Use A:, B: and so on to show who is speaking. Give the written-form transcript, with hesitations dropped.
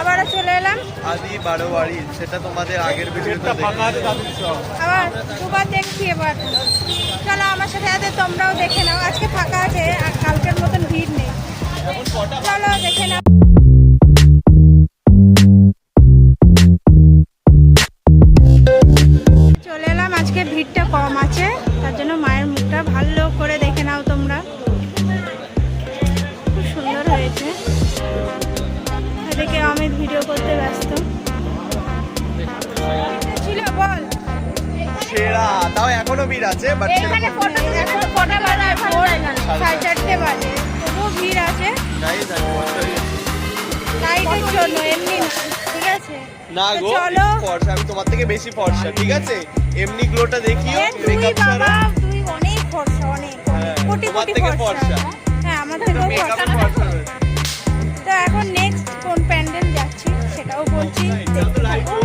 A: আবারও চলে এলাম
B: আদি বারোয়ারি, সেটা তোমাদের আগের ভিডিওতে
A: আবার দুবার দেখছি এবার। চলো আমার সাথে সাথে তোমরাও দেখে নাও। আজকে ফাঁকা আছে আর কালকের মতন ভিড় নেই। চলো দেখে নাও। চলে এলাম, আজকে ভিড়টা কম আছে তার জন্য মায়ের মুখটা ভালো করে দেখে নাও তোমরা। খুব সুন্দর হয়েছে। এদিকে অমিত ভিডিও করতে ব্যস্ত ছিল। বল
B: সেরা, তাও এখনো ভিড় আছে, বাট
A: এখানে ফটো এখন কটা বাজে? 4:30 বাজে, তবুও ভিড় আছে লাইটের জন্য, এমনি না। ঠিক আছে
B: না
A: তো
B: গো,
A: চলো।
B: ফর্সা আমি তোমার থেকে বেশি ফর্সা, ঠিক আছে? এমনি গ্লোটা দেখিও,
A: তুই
B: মেকআপ ছাড়া।
A: বাবা, তুই অনেক ফর্সা, অনেক
B: হ্যাঁ,
A: কোটি
B: তোমার
A: কোটি
B: থেকে
A: ফর্সা।
B: ফর্সা।
A: হ্যাঁ, আমার থেকেও
B: মেকআপে
A: ফর্সা।
B: ফর্সা রয়েছে।
A: তো এখন নেক্সট কোন প্যান্ডেল যাচ্ছি সেটাও বলছি, দেখতে থাকো।